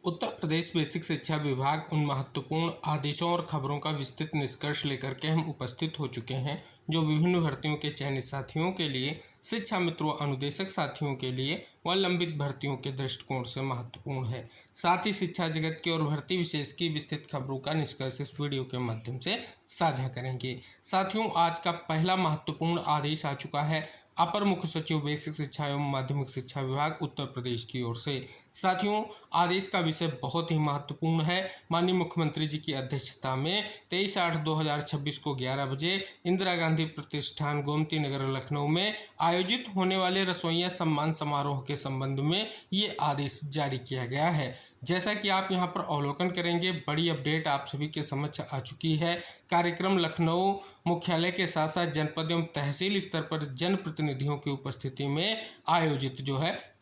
Uttar Pradesh basic शिक्षा विभाग उन महत्वपूर्ण आदेशों और खबरों का विस्तृत निष्कर्ष लेकर के हम उपस्थित हो चुके हैं जो विभिन्न भर्तियों के चयनित साथियों के लिए, शिक्षा मित्रों अनुदेशक साथियों के लिए व लंबित भर्तियों के दृष्टिकोण से महत्वपूर्ण है। साथ ही शिक्षा जगत की और भर्ती विशेष की विस्तृत खबरों का निष्कर्ष इस वीडियो के माध्यम से साझा करेंगे। साथियों, आज का पहला महत्वपूर्ण आदेश आ चुका है अपर मुख्य सचिव बेसिक शिक्षा एवं माध्यमिक शिक्षा विभाग उत्तर प्रदेश की ओर से। साथियों, आदेश का विषय बहुत ही महत्वपूर्ण है। माननीय मुख्यमंत्री जी की अध्यक्षता में 23/8/2026 को 11 बजे इंदिरा गांधी प्रतिष्ठान गोमती नगर लखनऊ में आयोजित होने वाले रसोइया सम्मान समारोह के संबंध में ये आदेश जारी किया गया है। जैसा कि आप यहाँ पर अवलोकन करेंगे, बड़ी अपडेट आप सभी के समक्ष आ चुकी है। कार्यक्रम लखनऊ मुख्यालय के साथ साथ जनपद एवं तहसील स्तर पर जनप्रतिनिधियों की उपस्थिति में आयोजित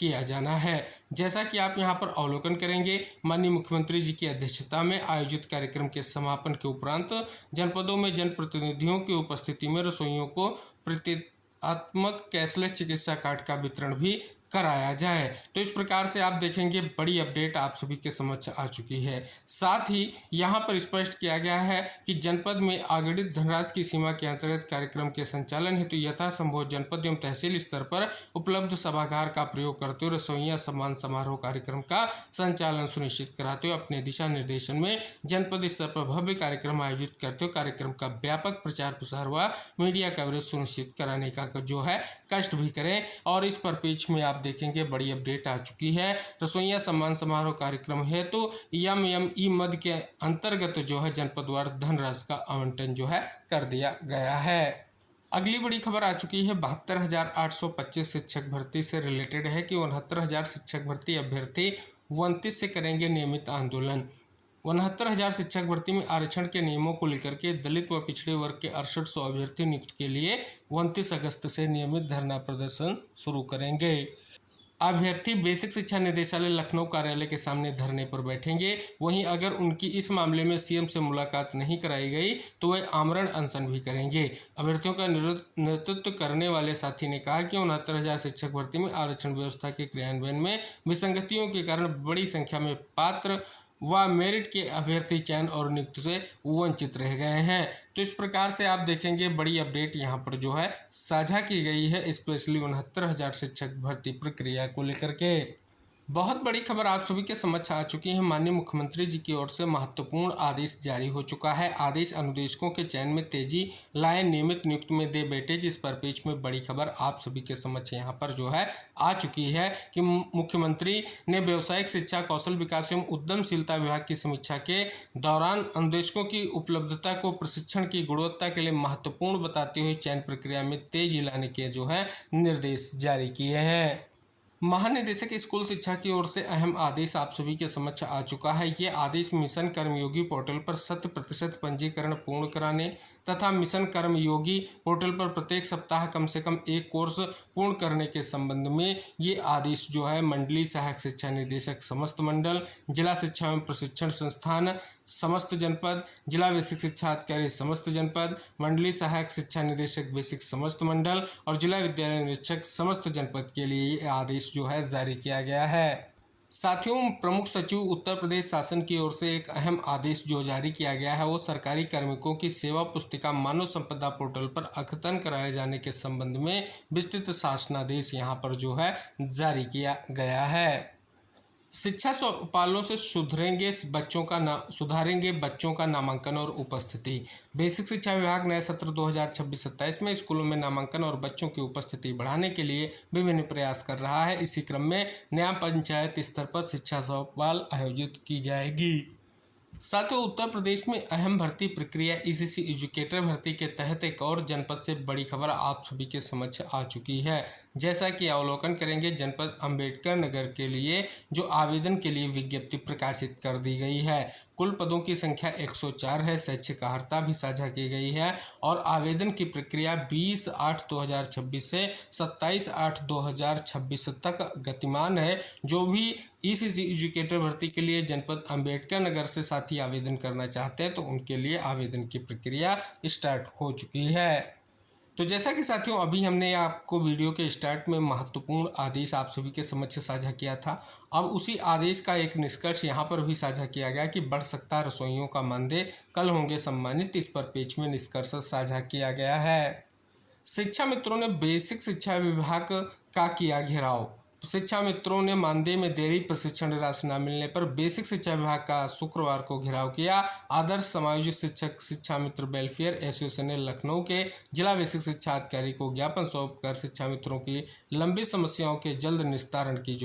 किया जाना है। जैसा कि आप यहाँ पर अवलोकन करेंगे, माननीय मुख्यमंत्री जी की अध्यक्षता में आयोजित कार्यक्रम के समापन के उपरांत जनपदों में जनप्रतिनिधियों की उपस्थिति में रसोइयों को प्रतीकात्मक कैशलेस चिकित्सा कार्ड का वितरण भी कराया जाए। तो इस प्रकार से आप देखेंगे, बड़ी अपडेट आप सभी के समक्ष आ चुकी है। साथ ही यहाँ पर स्पष्ट किया गया है कि जनपद में आगणित धनराशि की सीमा के अंतर्गत कार्यक्रम के संचालन हेतु यथासंभव जनपद एवं तहसील स्तर पर उपलब्ध सभागार का प्रयोग करते हुए रसोइया सम्मान समारोह कार्यक्रम का संचालन सुनिश्चित कराते हुए अपने दिशा निर्देशन में जनपद स्तर पर भव्य कार्यक्रम आयोजित करते हुए कार्यक्रम का व्यापक प्रचार प्रसार व मीडिया कवरेज सुनिश्चित कराने का कष्ट भी करें। और इस पर पेज में आप देखेंगे, बड़ी अपडेट आ चुकी है। रसोइया सम्मान समारोह कार्यक्रम हेतु MME मद के अंतर्गत जनपदवार धनराशि का आवंटन कर दिया गया है। अगली बड़ी खबर आ चुकी है 72,825 शिक्षक भर्ती से रिलेटेड है कि 69,000 शिक्षक भर्ती अभ्यर्थी 29 से करेंगे नियमित आंदोलन। 69,000 शिक्षक भर्ती में आरक्षण के नियमों को लेकर के दलित व पिछड़े वर्ग के 6800 अभ्यर्थी नियुक्त के लिए 29 अगस्त से नियमित धरना प्रदर्शन शुरू करेंगे। अभ्यर्थी बेसिक शिक्षा निदेशालय लखनऊ कार्यालय के सामने धरने पर बैठेंगे। वहीं अगर उनकी इस मामले में सीएम से मुलाकात नहीं कराई गई तो वे आमरण अनशन भी करेंगे। अभ्यर्थियों का नेतृत्व करने वाले साथी ने कहा कि 69,000 शिक्षक भर्ती में आरक्षण व्यवस्था के क्रियान्वयन में विसंगतियों के कारण बड़ी संख्या में पात्र व मेरिट के अभ्यर्थी चयन और नियुक्ति से वंचित रह गए हैं। तो इस प्रकार से आप देखेंगे, बड़ी अपडेट यहाँ पर साझा की गई है, स्पेशली 69,000 शिक्षक भर्ती प्रक्रिया को लेकर के। बहुत बड़ी खबर आप सभी के समक्ष आ चुकी है। माननीय मुख्यमंत्री जी की ओर से महत्वपूर्ण आदेश जारी हो चुका है। आदेश अनुदेशकों के चयन में तेजी लाए, नियमित नियुक्ति में दे वेटेज। इस पर पेज में बड़ी खबर आप सभी के समक्ष यहाँ पर आ चुकी है कि मुख्यमंत्री ने व्यावसायिक शिक्षा, कौशल विकास एवं उद्यमशीलता विभाग की समीक्षा के दौरान अनुदेशकों की उपलब्धता को प्रशिक्षण की गुणवत्ता के लिए महत्वपूर्ण बताते हुए चयन प्रक्रिया में तेजी लाने के निर्देश जारी किए हैं। महानिदेशक स्कूल शिक्षा की ओर से अहम आदेश आप सभी के समक्ष आ चुका है। ये आदेश मिशन कर्मयोगी पोर्टल पर 100% पंजीकरण पूर्ण कराने तथा मिशन कर्मयोगी पोर्टल पर प्रत्येक सप्ताह कम से कम एक कोर्स पूर्ण करने के संबंध में ये आदेश मंडलीय सहायक शिक्षा निदेशक समस्त मंडल, जिला शिक्षा एवं प्रशिक्षण संस्थान समस्त जनपद, जिला बेसिक शिक्षा अधिकारी समस्त जनपद, मंडलीय सहायक शिक्षा निदेशक बेसिक समस्त मंडल और जिला विद्यालय निरीक्षक समस्त जनपद के लिए ये आदेश जारी किया गया है। साथियों, प्रमुख सचिव उत्तर प्रदेश शासन की ओर से एक अहम आदेश जो जारी किया गया है वो सरकारी कार्मिकों की सेवा पुस्तिका मानव संपदा पोर्टल पर अद्यतन कराए जाने के संबंध में विस्तृत शासनादेश यहाँ पर जारी किया गया है। शिक्षा चौपालों से सुधारेंगे बच्चों का नामांकन और उपस्थिति। बेसिक शिक्षा विभाग नए सत्र 2026-27 में स्कूलों में नामांकन और बच्चों की उपस्थिति बढ़ाने के लिए विभिन्न प्रयास कर रहा है। इसी क्रम में नया पंचायत स्तर पर शिक्षा चौपाल आयोजित की जाएगी। साथ ही उत्तर प्रदेश में अहम भर्ती प्रक्रिया ECC एजुकेटर भर्ती के तहत एक और जनपद से बड़ी खबर आप सभी के समक्ष आ चुकी है। जैसा कि अवलोकन करेंगे, जनपद अंबेडकर नगर के लिए जो आवेदन के लिए विज्ञप्ति प्रकाशित कर दी गई है। कुल पदों की संख्या 104 है। शैक्षिक अर्हता भी साझा की गई है और आवेदन की प्रक्रिया 20/8/2026 से 27/8/2026 तक गतिमान है। जो भी ECC एजुकेटर भर्ती के लिए जनपद अंबेडकर नगर से साथी आवेदन करना चाहते हैं तो उनके लिए आवेदन की प्रक्रिया स्टार्ट हो चुकी है। तो जैसा कि साथियों अभी हमने आपको वीडियो के स्टार्ट में महत्वपूर्ण आदेश आप सभी के समक्ष साझा किया था। अब उसी आदेश का एक निष्कर्ष यहाँ पर भी साझा किया गया कि बढ़ सकता रसोइयों का मानदेय, कल होंगे सम्मानित। इस पर पेज में निष्कर्ष साझा किया गया है। शिक्षा मित्रों ने बेसिक शिक्षा विभाग का किया घेराव। शिक्षा मित्रों ने मानदेय में देरी, प्रशिक्षण राशि न मिलने पर बेसिक शिक्षा विभाग का शुक्रवार को घेराव किया। आदर्श समायोजित शिक्षक शिक्षा मित्र वेलफेयर एसोसिएशन ने लखनऊ के जिला बेसिक शिक्षा अधिकारी को ज्ञापन सौंपकर शिक्षा मित्रों की लंबी समस्याओं के जल्द निस्तारण की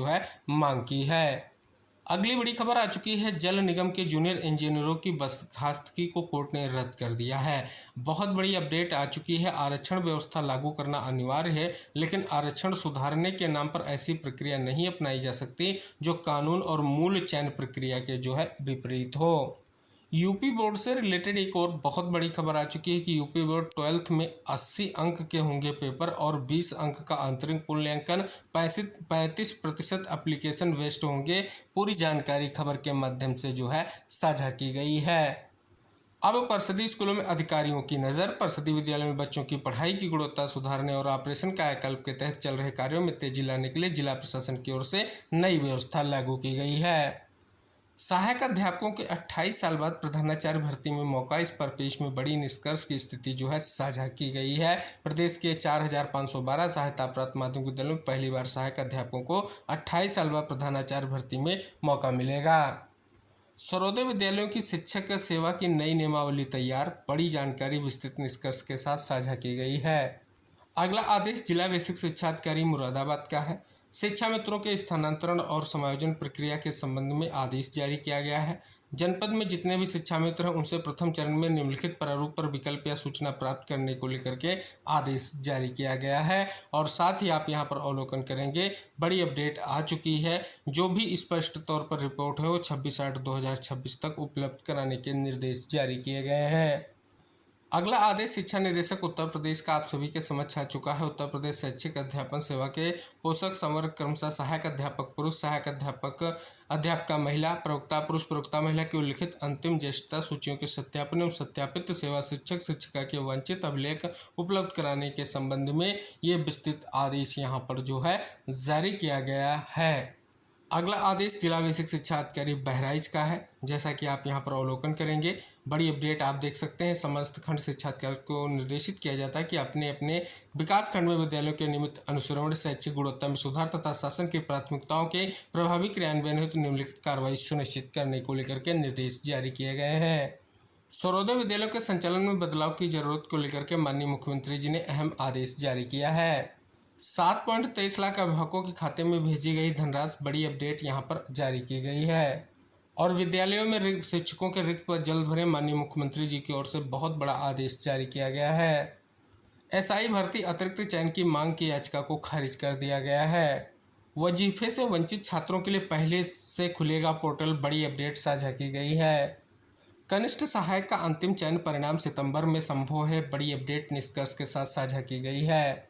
मांग की है। अगली बड़ी खबर आ चुकी है। जल निगम के जूनियर इंजीनियरों की बर्खास्तगी को कोर्ट ने रद्द कर दिया है। बहुत बड़ी अपडेट आ चुकी है। आरक्षण व्यवस्था लागू करना अनिवार्य है, लेकिन आरक्षण सुधारने के नाम पर ऐसी प्रक्रिया नहीं अपनाई जा सकती जो कानून और मूल चयन प्रक्रिया के विपरीत हो। यूपी बोर्ड से रिलेटेड एक और बहुत बड़ी खबर आ चुकी है कि यूपी बोर्ड 12th में 80 अंक के होंगे पेपर और 20 अंक का आंतरिक मूल्यांकन, 35% एप्लीकेशन वेस्ट होंगे। पूरी जानकारी खबर के माध्यम से साझा की गई है। अब परिषदीय स्कूलों में अधिकारियों की नज़र। परिषदीय विद्यालय में बच्चों की पढ़ाई की गुणवत्ता सुधारने और ऑपरेशन कायाकल्प के तहत चल रहे कार्यों में तेजी लाने के लिए जिला प्रशासन की ओर से नई व्यवस्था लागू की गई है। सहायक अध्यापकों के 28 साल बाद प्रधानाचार्य भर्ती में मौका। इस पर पेश में बड़ी निष्कर्ष की स्थिति साझा की गई है। प्रदेश के 4512 सहायता प्राप्त माध्यमिक विद्यालयों में पहली बार सहायक अध्यापकों को 28 साल बाद प्रधानाचार्य भर्ती में मौका मिलेगा। सर्वोदय विद्यालयों की शिक्षक सेवा की नई नियमावली तैयार। बड़ी जानकारी विस्तृत निष्कर्ष के साथ साझा की गई है। अगला आदेश जिला बेसिक शिक्षा अधिकारी मुरादाबाद का है। शिक्षा मित्रों के स्थानांतरण और समायोजन प्रक्रिया के संबंध में आदेश जारी किया गया है। जनपद में जितने भी शिक्षा मित्र हैं उनसे प्रथम चरण में निम्नलिखित प्रारूप पर विकल्प या सूचना प्राप्त करने को लेकर के आदेश जारी किया गया है। और साथ ही आप यहां पर अवलोकन करेंगे, बड़ी अपडेट आ चुकी है। जो भी स्पष्ट तौर पर रिपोर्ट है वो 26/8/2026 तक उपलब्ध कराने के निर्देश जारी किए गए हैं। अगला आदेश शिक्षा निदेशक उत्तर प्रदेश का आप सभी के समक्ष आ चुका है। उत्तर प्रदेश शैक्षिक अध्यापन सेवा के पोषक संवर्ग क्रमशः सहायक अध्यापक पुरुष, सहायक अध्यापका महिला, प्रवक्ता पुरुष, प्रवक्ता महिला की उल्लिखित अंतिम ज्येष्ठता सूचियों के सत्यापन एवं सत्यापित सेवा शिक्षक शिक्षिका के वंचित अभिलेख उपलब्ध कराने के संबंध में ये विस्तृत आदेश यहाँ पर जारी किया गया है। अगला आदेश जिला बेसिक शिक्षा अधिकारी बहराइच का है। जैसा कि आप यहां पर अवलोकन करेंगे, बड़ी अपडेट आप देख सकते हैं। समस्त खंड शिक्षा अधिकारी को निर्देशित किया जाता है कि अपने अपने विकास खंड में विद्यालयों के नियमित अनुसरण, शैक्षिक गुणवत्ता में सुधार तथा शासन की प्राथमिकताओं के प्रभावी क्रियान्वयन हेतु निम्नलिखित कार्रवाई सुनिश्चित करने को लेकर के निर्देश जारी किए गए हैं। सर्वोदय विद्यालयों के संचालन में बदलाव की जरूरत को लेकर के माननीय मुख्यमंत्री जी ने अहम आदेश जारी किया है। 7.23 लाख अभिभावकों के खाते में भेजी गई धनराशि। बड़ी अपडेट यहां पर जारी की गई है। और विद्यालयों में शिक्षकों के रिक्त पद जल्द भरें, माननीय मुख्यमंत्री जी की ओर से बहुत बड़ा आदेश जारी किया गया है। एसआई भर्ती अतिरिक्त चयन की मांग की याचिका को खारिज कर दिया गया है। वजीफे से वंचित छात्रों के लिए पहले से खुलेगा पोर्टल। बड़ी अपडेट साझा की गई है। कनिष्ठ सहायक का अंतिम चयन परिणाम सितंबर में संभव है। बड़ी अपडेट निष्कर्ष के साथ साझा की गई है।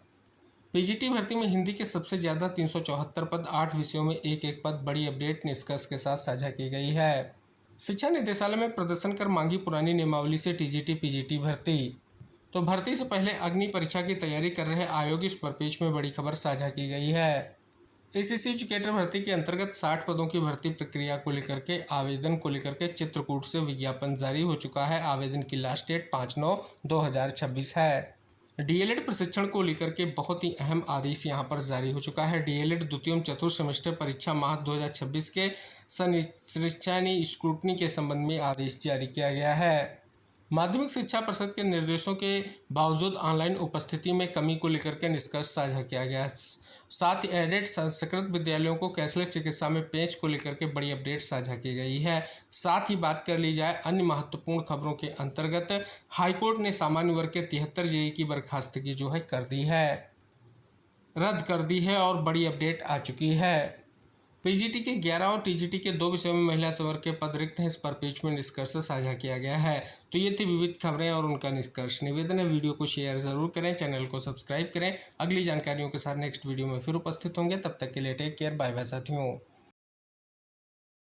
पीजीटी भर्ती में हिंदी के सबसे ज़्यादा 374 पद, 8 विषयों में एक पद। बड़ी अपडेट निष्कर्ष के साथ साझा की गई है। शिक्षा निदेशालय में प्रदर्शन कर मांगी पुरानी नियमावली से टीजीटी पीजीटी भर्ती। तो भर्ती से पहले अग्नि परीक्षा की तैयारी कर रहे आयोग, इस पर पेज में बड़ी खबर साझा की गई है। एसीसी एजुकेटर भर्ती के अंतर्गत 60 पदों की भर्ती प्रक्रिया को लेकर के आवेदन को लेकर के चित्रकूट से विज्ञापन जारी हो चुका है। आवेदन की लास्ट डेट 5/9/2026 है। डीएलएड प्रशिक्षण को लेकर के बहुत ही अहम आदेश यहां पर जारी हो चुका है। डीएलएड द्वितीय एवं चतुर्थ सेमेस्टर परीक्षा मार्च 2026 के सनिश्चयनी स्क्रूटनी के संबंध में आदेश जारी किया गया है। माध्यमिक शिक्षा परिषद के निर्देशों के बावजूद ऑनलाइन उपस्थिति में कमी को लेकर के निष्कर्ष साझा किया गया। साथ ही एडेड संस्कृत विद्यालयों को कैशलेस चिकित्सा में पेंच को लेकर के बड़ी अपडेट साझा की गई है। साथ ही बात कर ली जाए अन्य महत्वपूर्ण खबरों के अंतर्गत, हाईकोर्ट ने सामान्य वर्ग के 73 जेई की बर्खास्तगी कर दी है, रद्द कर दी है और बड़ी अपडेट आ चुकी है। पीजीटी के 11 और टीजीटी के 2 विषयों में महिला वर्ग के पद रिक्त हैं। इस पर पेज में निष्कर्ष साझा किया गया है। तो ये थी विविध खबरें और उनका निष्कर्ष। निवेदन है वीडियो को शेयर जरूर करें, चैनल को सब्सक्राइब करें। अगली जानकारियों के साथ नेक्स्ट वीडियो में फिर उपस्थित होंगे। तब तक के लिए टेक केयर, बाय बाय साथियों।